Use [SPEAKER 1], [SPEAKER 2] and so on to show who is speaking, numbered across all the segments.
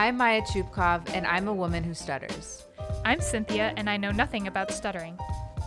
[SPEAKER 1] I'm Maya Chupkov, and I'm a woman who stutters.
[SPEAKER 2] I'm Cynthia, and I know nothing about stuttering.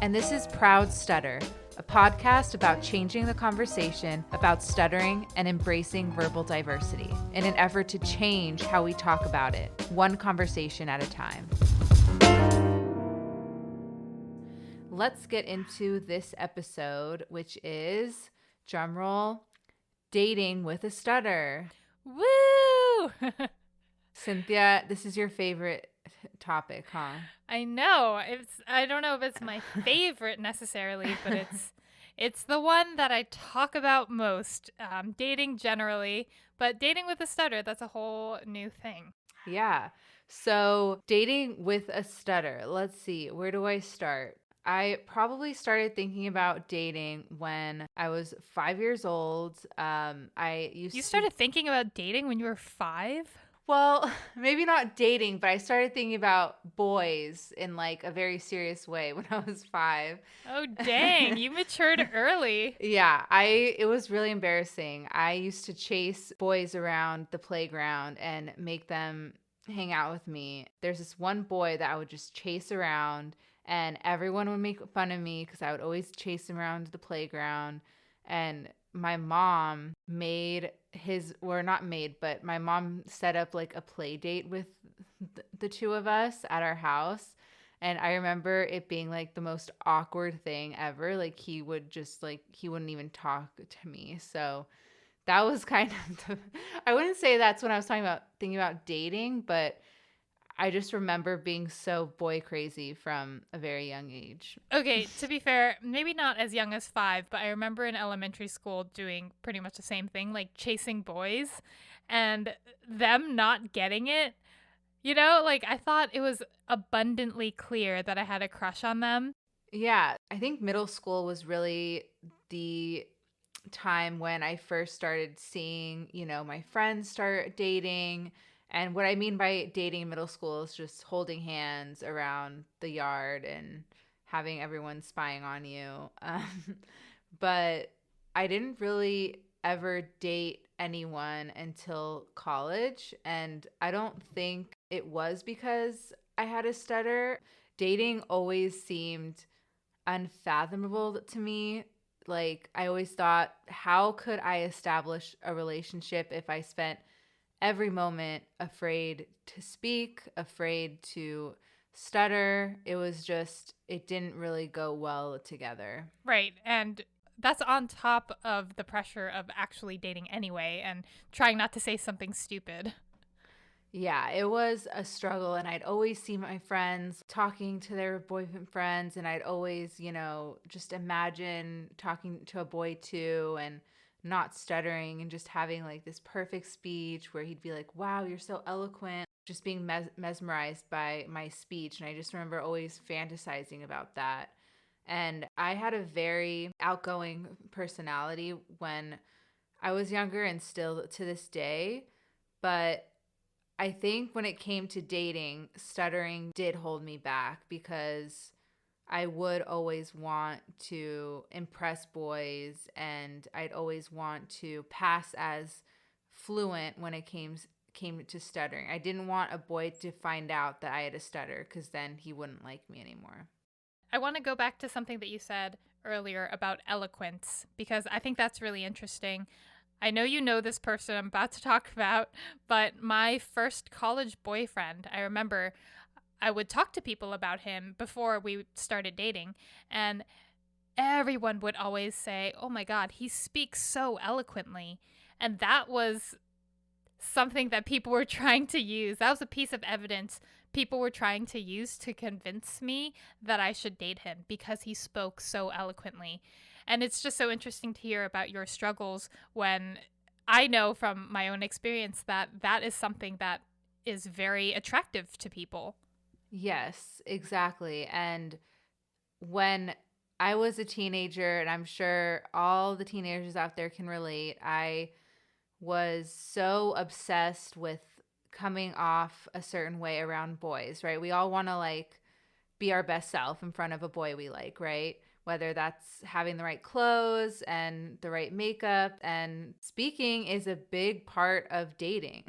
[SPEAKER 1] And this is Proud Stutter, a podcast about changing the conversation about stuttering and embracing verbal diversity in an effort to change how we talk about it, one conversation at a time. Let's get into this episode, which is, drumroll, dating with a stutter.
[SPEAKER 2] Woo!
[SPEAKER 1] Cynthia, this is your favorite topic, huh?
[SPEAKER 2] I know. I don't know if it's my favorite necessarily, but it's the one that I talk about most. Dating generally, but dating with a stutter, that's a whole new thing.
[SPEAKER 1] Yeah. So dating with a stutter. Let's see. Where do I start? I probably started thinking about dating when I was 5 years old.
[SPEAKER 2] You started thinking about dating when you were 5?
[SPEAKER 1] Well, maybe not dating, but I started thinking about boys in like a very serious way when I was 5.
[SPEAKER 2] Oh, dang. You matured early.
[SPEAKER 1] Yeah, it was really embarrassing. I used to chase boys around the playground and make them hang out with me. There's this one boy that I would just chase around, and everyone would make fun of me because I would always chase him around the playground. And my mom but my mom set up like a play date with the two of us at our house. And I remember it being like the most awkward thing ever. Like he wouldn't even talk to me. So that was kind of I wouldn't say that's when I was thinking about dating, but I just remember being so boy crazy from a very young age.
[SPEAKER 2] Okay, to be fair, maybe not as young as 5, but I remember in elementary school doing pretty much the same thing, like chasing boys and them not getting it. You know, like I thought it was abundantly clear that I had a crush on them.
[SPEAKER 1] Yeah, I think middle school was really the time when I first started seeing, my friends start dating. And what I mean by dating in middle school is just holding hands around the yard and having everyone spying on you. But I didn't really ever date anyone until college. And I don't think it was because I had a stutter. Dating always seemed unfathomable to me. Like, I always thought, how could I establish a relationship if I spent every moment afraid to speak, afraid to stutter? It didn't really go well together.
[SPEAKER 2] Right. And that's on top of the pressure of actually dating anyway and trying not to say something stupid.
[SPEAKER 1] Yeah, it was a struggle, and I'd always see my friends talking to their boyfriend friends, and I'd always, just imagine talking to a boy too and not stuttering and just having like this perfect speech where he'd be like, "Wow, you're so eloquent," just being mesmerized by my speech. And I just remember always fantasizing about that. And I had a very outgoing personality when I was younger and still to this day, but I think when it came to dating, stuttering did hold me back because I would always want to impress boys, and I'd always want to pass as fluent when it came to stuttering. I didn't want a boy to find out that I had a stutter because then he wouldn't like me anymore.
[SPEAKER 2] I want to go back to something that you said earlier about eloquence because I think that's really interesting. I know you know this person I'm about to talk about, but my first college boyfriend, I remember I would talk to people about him before we started dating, and everyone would always say, "Oh my God, he speaks so eloquently." And that was something that people were trying to use. That was a piece of evidence people were trying to use to convince me that I should date him because he spoke so eloquently. And it's just so interesting to hear about your struggles when I know from my own experience that that is something that is very attractive to people.
[SPEAKER 1] Yes, exactly. And when I was a teenager, and I'm sure all the teenagers out there can relate, I was so obsessed with coming off a certain way around boys, right? We all want to like be our best self in front of a boy we like, right? Whether that's having the right clothes and the right makeup, and speaking is a big part of dating.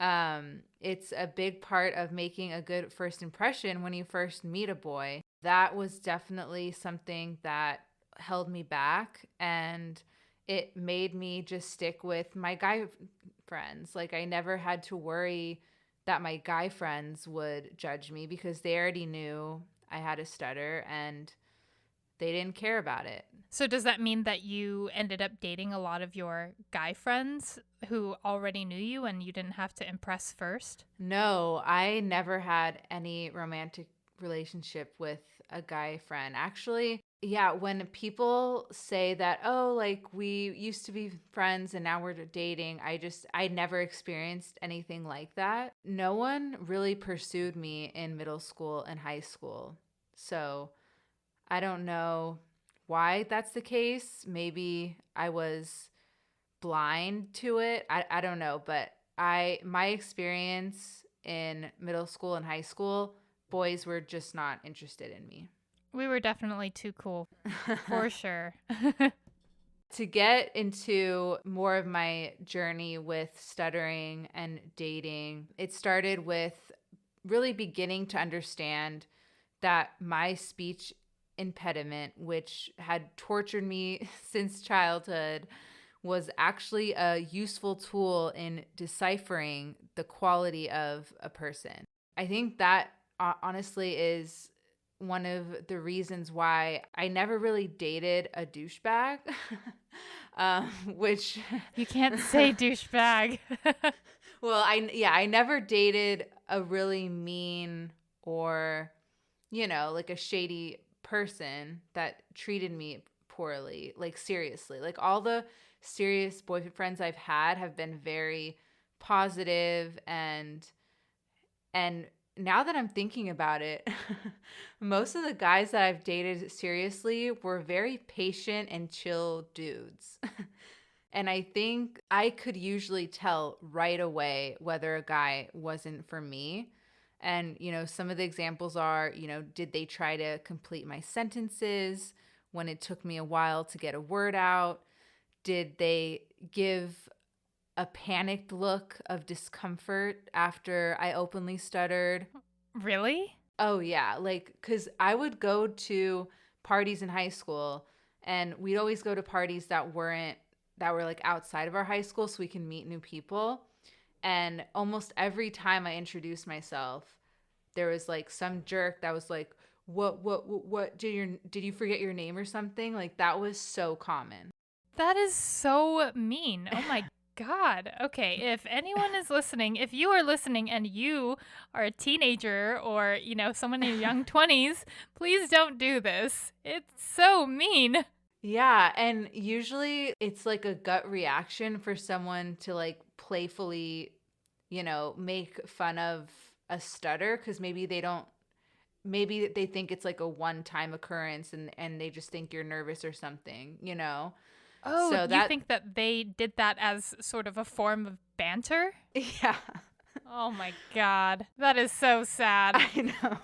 [SPEAKER 1] It's a big part of making a good first impression when you first meet a boy. That was definitely something that held me back, and it made me just stick with my guy friends. Like, I never had to worry that my guy friends would judge me because they already knew I had a stutter and they didn't care about it.
[SPEAKER 2] So does that mean that you ended up dating a lot of your guy friends who already knew you and you didn't have to impress first?
[SPEAKER 1] No, I never had any romantic relationship with a guy friend. Actually, yeah, when people say that, oh, like we used to be friends and now we're dating, I never experienced anything like that. No one really pursued me in middle school and high school. So I don't know why that's the case. Maybe I was blind to it. I don't know, but my experience in middle school and high school, boys were just not interested in me.
[SPEAKER 2] We were definitely too cool, for sure.
[SPEAKER 1] To get into more of my journey with stuttering and dating, it started with really beginning to understand that my speech impediment, which had tortured me since childhood, was actually a useful tool in deciphering the quality of a person. I think that honestly is one of the reasons why I never really dated a douchebag, which
[SPEAKER 2] You can't say douchebag.
[SPEAKER 1] well, I never dated a really mean or like a shady person that treated me poorly, like seriously. Like all the serious boyfriend friends I've had have been very positive and now that I'm thinking about it, most of the guys that I've dated seriously were very patient and chill dudes. And I think I could usually tell right away whether a guy wasn't for me. And, some of the examples are, did they try to complete my sentences when it took me a while to get a word out? Did they give a panicked look of discomfort after I openly stuttered?
[SPEAKER 2] Really?
[SPEAKER 1] Oh, yeah. Like, because I would go to parties in high school, and we'd always go to parties that were like outside of our high school so we can meet new people. And almost every time I introduced myself, there was like some jerk that was like, what did you forget your name or something? Like, that was so common.
[SPEAKER 2] That is so mean. Oh my God. Okay, if anyone is listening, if you are listening and you are a teenager or, someone in your young 20s, please don't do this. It's so mean.
[SPEAKER 1] Yeah, and usually it's like a gut reaction for someone to like playfully, make fun of a stutter because maybe they think it's like a one-time occurrence and they just think you're nervous or something.
[SPEAKER 2] Oh,
[SPEAKER 1] So
[SPEAKER 2] you
[SPEAKER 1] that
[SPEAKER 2] think that they did that as sort of a form of banter?
[SPEAKER 1] yeah,
[SPEAKER 2] Oh my God. That is so sad.
[SPEAKER 1] I know.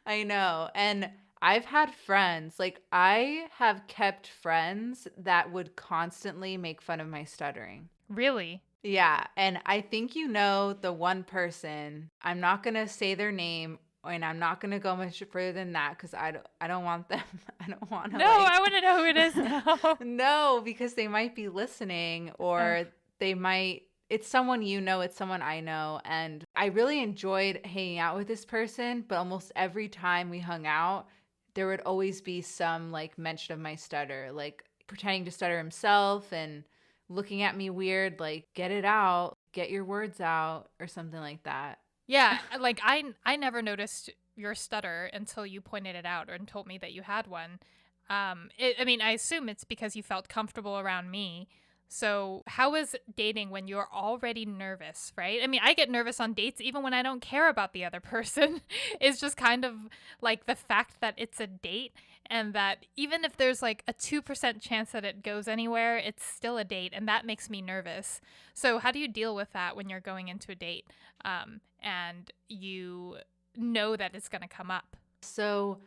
[SPEAKER 1] I know. And I've had friends, like I have kept friends that would constantly make fun of my stuttering.
[SPEAKER 2] Really?
[SPEAKER 1] Yeah, and I think the one person. I'm not gonna say their name, and I'm not gonna go much further than that because I don't want them. I don't want to
[SPEAKER 2] No,
[SPEAKER 1] like.
[SPEAKER 2] I want to know who it is now.
[SPEAKER 1] No, because they might be listening,
[SPEAKER 2] Uh,
[SPEAKER 1] or they might. It's someone it's someone I know, and I really enjoyed hanging out with this person. But almost every time we hung out, there would always be some like mention of my stutter, like pretending to stutter himself and looking at me weird, like, get it out, get your words out, or something like that.
[SPEAKER 2] yeah, like I never noticed your stutter until you pointed it out and told me that you had one. I mean, I assume it's because you felt comfortable around me. So, how is dating when you're already nervous, right? I mean, I get nervous on dates even when I don't care about the other person. It's just kind of like the fact that it's a date and that even if there's like a 2% chance that it goes anywhere, it's still a date and that makes me nervous. So, how do you deal with that when you're going into a date and you know that it's going to come up?
[SPEAKER 1] So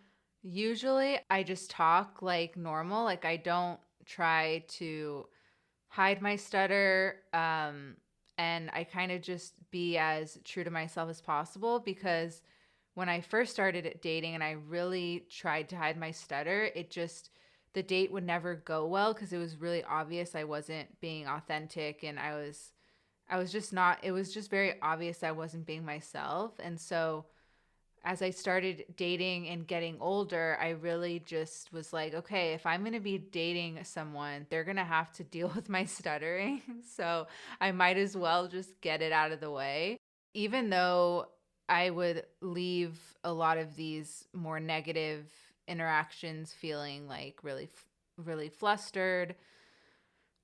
[SPEAKER 1] usually I just talk like normal, like I don't try to hide my stutter. and I kind of just be as true to myself as possible, because when I first started dating and I really tried to hide my stutter, the date would never go well because it was really obvious I wasn't being authentic, and I was just not, it was just very obvious I wasn't being myself. And so as I started dating and getting older, I really just was like, okay, if I'm going to be dating someone, they're going to have to deal with my stuttering. So I might as well just get it out of the way. Even though I would leave a lot of these more negative interactions feeling like really flustered,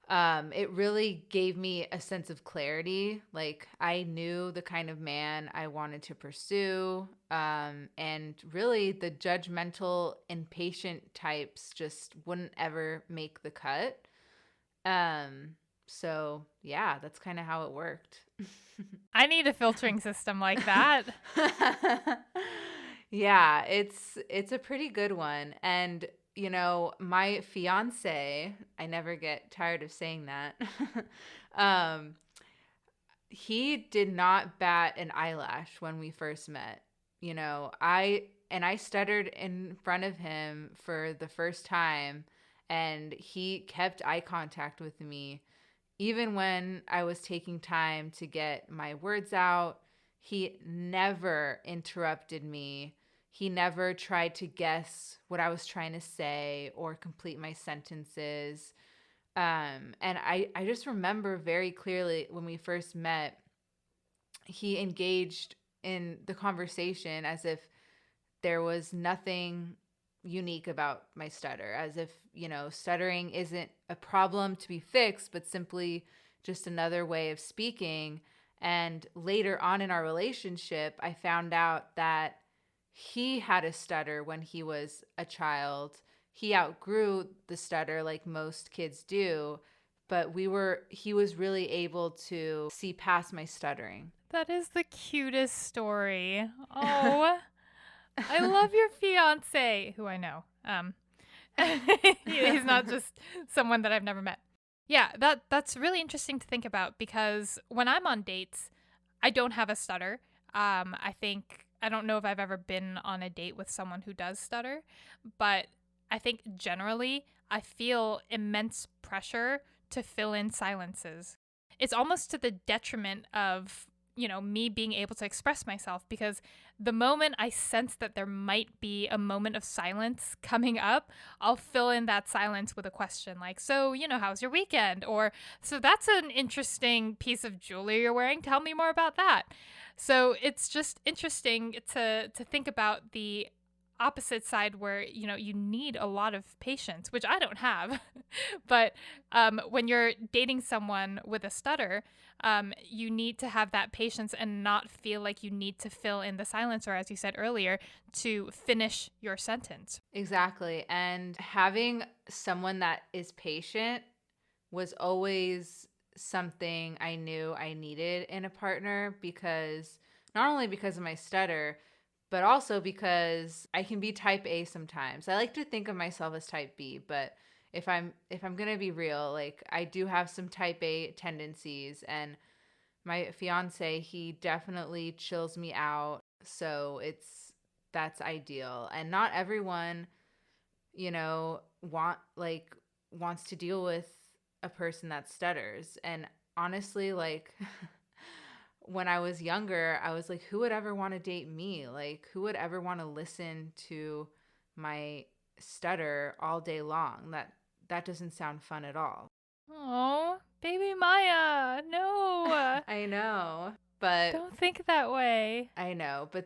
[SPEAKER 1] it really gave me a sense of clarity. Like, I knew the kind of man I wanted to pursue. And really, the judgmental, impatient types just wouldn't ever make the cut. So yeah, that's kind of how it worked.
[SPEAKER 2] I need a filtering system like that.
[SPEAKER 1] Yeah, it's a pretty good one. And my fiance, I never get tired of saying that. um, he did not bat an eyelash when we first met. I stuttered in front of him for the first time, and he kept eye contact with me even when I was taking time to get my words out. He never interrupted me. He never tried to guess what I was trying to say or complete my sentences. And I just remember very clearly when we first met, he engaged in the conversation as if there was nothing unique about my stutter, as if, stuttering isn't a problem to be fixed, but simply just another way of speaking. And later on in our relationship, I found out that he had a stutter when he was a child. He outgrew the stutter like most kids do, but he was really able to see past my stuttering.
[SPEAKER 2] That is the cutest story. Oh, I love your fiance, who I know. He's not just someone that I've never met. Yeah, that's really interesting to think about because when I'm on dates, I don't have a stutter. I don't know if I've ever been on a date with someone who does stutter, but I think generally I feel immense pressure to fill in silences. It's almost to the detriment of, me being able to express myself because the moment I sense that there might be a moment of silence coming up, I'll fill in that silence with a question like, so, how's your weekend? Or, so that's an interesting piece of jewelry you're wearing. Tell me more about that. So it's just interesting to think about the opposite side where you need a lot of patience, which I don't have. But when you're dating someone with a stutter, you need to have that patience and not feel like you need to fill in the silence, or as you said earlier, to finish your sentence.
[SPEAKER 1] Exactly. And having someone that is patient was always something I knew I needed in a partner, because not only because of my stutter, but also because I can be type A sometimes. I like to think of myself as type B, but if I'm going to be real, like, I do have some type A tendencies, and my fiance, he definitely chills me out. So that's ideal. And not everyone, you know, wants to deal with a person that stutters. And honestly, like, when I was younger, I was like, who would ever want to date me? Like, who would ever want to listen to my stutter all day long? That doesn't sound fun at all.
[SPEAKER 2] Oh, baby Maya, no.
[SPEAKER 1] I know, but
[SPEAKER 2] Don't think that way.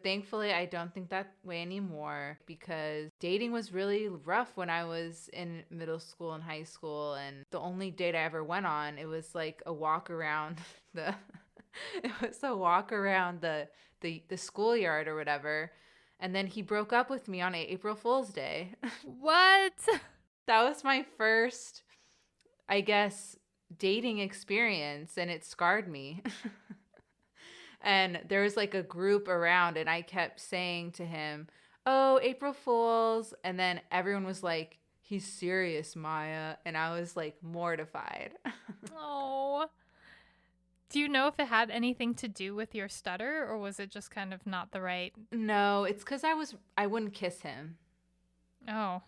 [SPEAKER 1] thankfully I don't think that way anymore, because dating was really rough when I was in middle school and high school, and the only date I ever went on, it was like a walk around the it was a walk around the schoolyard or whatever. And then he broke up with me on April Fool's Day.
[SPEAKER 2] What?
[SPEAKER 1] That was my first, I guess, dating experience, and it scarred me. And there was like a group around, and I kept saying to him, "Oh, April Fools." And then everyone was like, "He's serious, Maya." And I was like mortified.
[SPEAKER 2] Oh, Do you know if it had anything to do with your stutter, or was it just kind of not the right?
[SPEAKER 1] No, it's because I wouldn't kiss him.
[SPEAKER 2] Oh,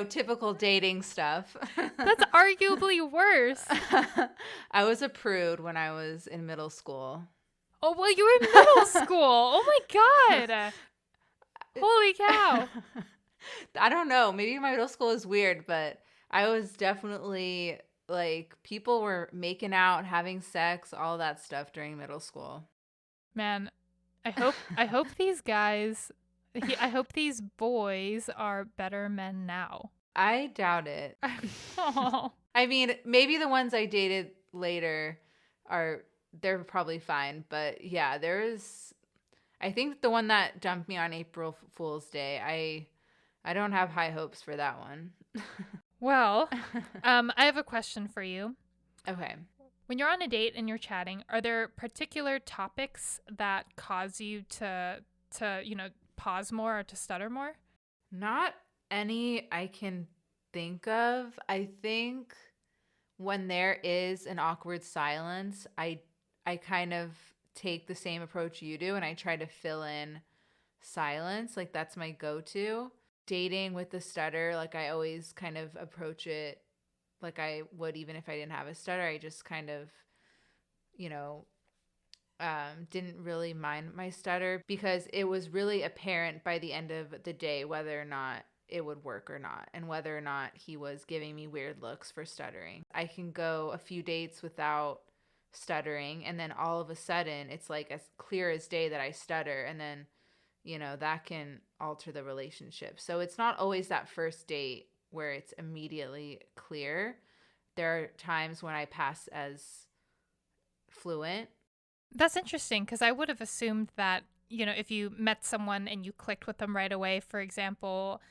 [SPEAKER 1] Typical dating stuff.
[SPEAKER 2] that's arguably worse.
[SPEAKER 1] I was a prude when I was in middle school.
[SPEAKER 2] Oh, well, you were in middle school. Oh my God. Holy cow.
[SPEAKER 1] I don't know. Maybe my middle school is weird, but I was definitely like people were making out, having sex, all that stuff during middle school.
[SPEAKER 2] Man, I hope these guys, I hope these boys are better men now.
[SPEAKER 1] I doubt it.
[SPEAKER 2] Oh,
[SPEAKER 1] I mean, maybe the ones I dated later they're probably fine, but yeah, I think the one that dumped me on April Fool's Day, I don't have high hopes for that one.
[SPEAKER 2] well, I have a question for you.
[SPEAKER 1] Okay.
[SPEAKER 2] When you're on a date and you're chatting, are there particular topics that cause you to pause more or to stutter more?
[SPEAKER 1] Not any I can think of. I think when there is an awkward silence, I kind of take the same approach you do and I try to fill in silence. Like that's my go-to. Dating with the stutter, like I always kind of approach it like I would even if I didn't have a stutter. I just kind of, you know, didn't really mind my stutter because it was really apparent by the end of the day whether or not it would work or not and whether or not he was giving me weird looks for stuttering. I can go a few dates without stuttering and then all of a sudden it's like as clear as day that I stutter and then that can alter the relationship. So it's not always that first date where it's immediately clear. There are times when I pass as fluent.
[SPEAKER 2] That's interesting because I would have assumed that, if you met someone and you clicked with them right away, for example,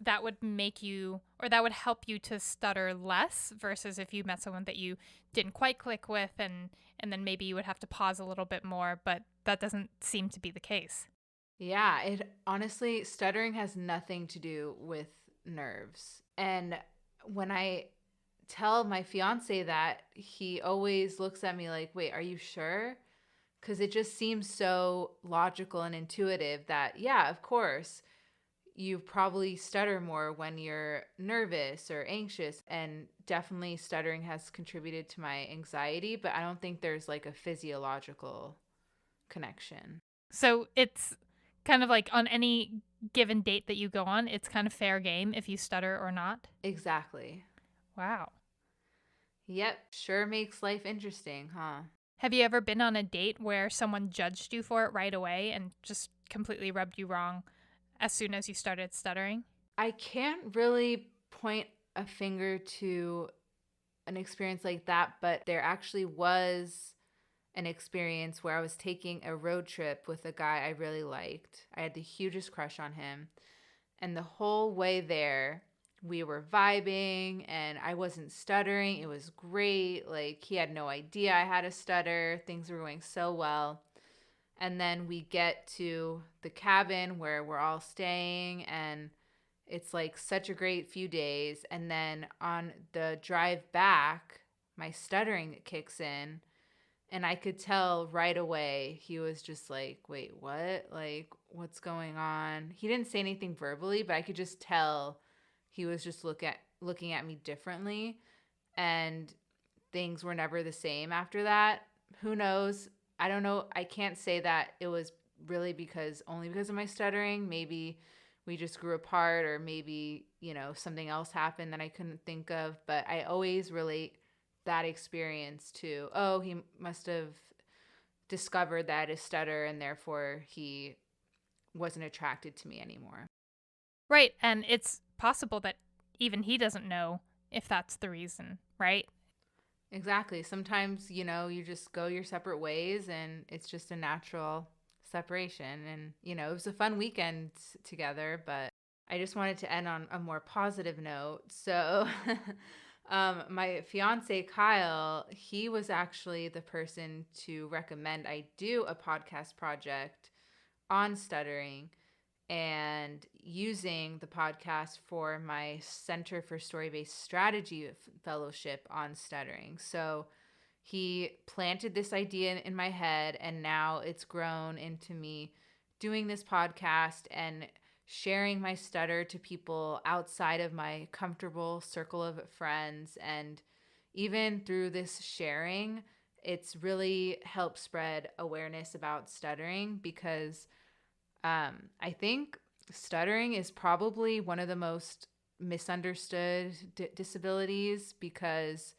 [SPEAKER 2] that would make you or that would help you to stutter less versus if you met someone that you didn't quite click with and then maybe you would have to pause a little bit more, but that doesn't seem to be the case.
[SPEAKER 1] Yeah, it honestly, stuttering has nothing to do with nerves. And when I tell my fiance that, he always looks at me like, wait, are you sure? Because it just seems so logical and intuitive that, yeah, of course, you probably stutter more when you're nervous or anxious. And definitely stuttering has contributed to my anxiety, but I don't think there's like a physiological connection.
[SPEAKER 2] So it's kind of like on any given date that you go on, it's kind of fair game if you stutter or not.
[SPEAKER 1] Exactly.
[SPEAKER 2] Wow.
[SPEAKER 1] Yep, sure makes life interesting, huh?
[SPEAKER 2] Have you ever been on a date where someone judged you for it right away and just completely rubbed you wrong as soon as you started stuttering?
[SPEAKER 1] I can't really point a finger to an experience like that, but there actually was an experience where I was taking a road trip with a guy I really liked. I had the hugest crush on him. And the whole way there, we were vibing and I wasn't stuttering. It was great. Like, he had no idea I had a stutter. Things were going so well. And then we get to the cabin where we're all staying, and it's like such a great few days. And then on the drive back, my stuttering kicks in, and I could tell right away he was just like, wait, what? Like, what's going on? He didn't say anything verbally, but I could just tell he was just looking at me differently. And things were never the same after that. Who knows? I don't know. I can't say that it was really only because of my stuttering. Maybe we just grew apart, or maybe, something else happened that I couldn't think of. But I always relate that experience to, oh, he must have discovered that I had a stutter and therefore he wasn't attracted to me anymore.
[SPEAKER 2] Right. And it's possible that even he doesn't know if that's the reason, right?
[SPEAKER 1] Exactly. Sometimes, you just go your separate ways and it's just a natural separation. And, it was a fun weekend together, but I just wanted to end on a more positive note. So, my fiance, Kyle, he was actually the person to recommend I do a podcast project on stuttering and using the podcast for my Center for Story Based Strategy fellowship on stuttering. So he planted this idea in my head, and now it's grown into me doing this podcast and sharing my stutter to people outside of my comfortable circle of friends. And even through this sharing, it's really helped spread awareness about stuttering, because I think stuttering is probably one of the most misunderstood disabilities, because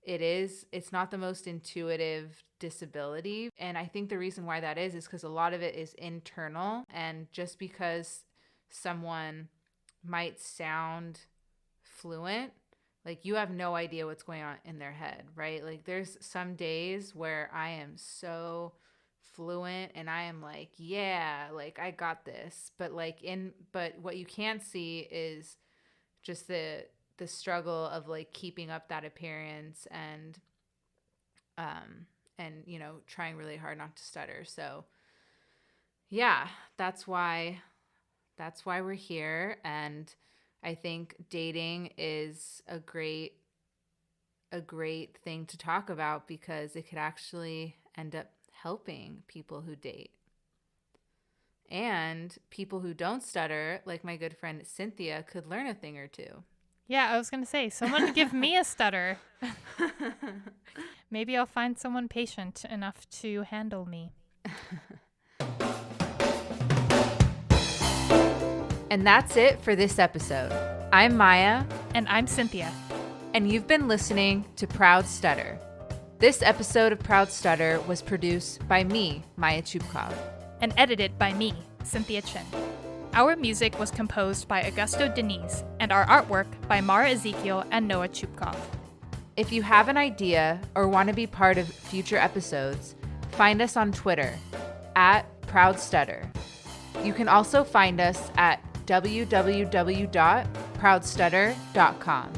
[SPEAKER 1] it's not the most intuitive disability. And I think the reason why that is because a lot of it is internal. And just because someone might sound fluent, like, you have no idea what's going on in their head, right? Like, there's some days where I am so fluent and I am like, yeah, like, I got this. But what you can't see is just the struggle of like keeping up that appearance and trying really hard not to stutter. So yeah, that's why we're here. And I think dating is a great thing to talk about, because it could actually end up helping people who date. And people who don't stutter, like my good friend Cynthia, could learn a thing or two.
[SPEAKER 2] Yeah, I was going to say, someone give me a stutter. Maybe I'll find someone patient enough to handle me.
[SPEAKER 1] And that's it for this episode. I'm Maya.
[SPEAKER 2] And I'm Cynthia.
[SPEAKER 1] And you've been listening to Proud Stutter. This episode of Proud Stutter was produced by me, Maya Chupkov.
[SPEAKER 2] And edited by me, Cynthia Chin. Our music was composed by Augusto Denise, and our artwork by Mara Ezekiel and Noah Chupkov.
[SPEAKER 1] If you have an idea or want to be part of future episodes, find us on Twitter @ProudStutter. You can also find us at www.proudstutter.com.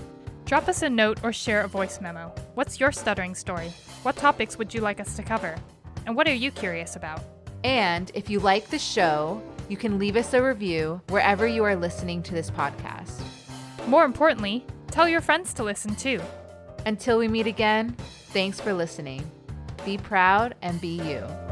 [SPEAKER 2] Drop us a note or share a voice memo. What's your stuttering story? What topics would you like us to cover? And what are you curious about?
[SPEAKER 1] And if you like the show, you can leave us a review wherever you are listening to this podcast.
[SPEAKER 2] More importantly, tell your friends to listen too.
[SPEAKER 1] Until we meet again, thanks for listening. Be proud and be you.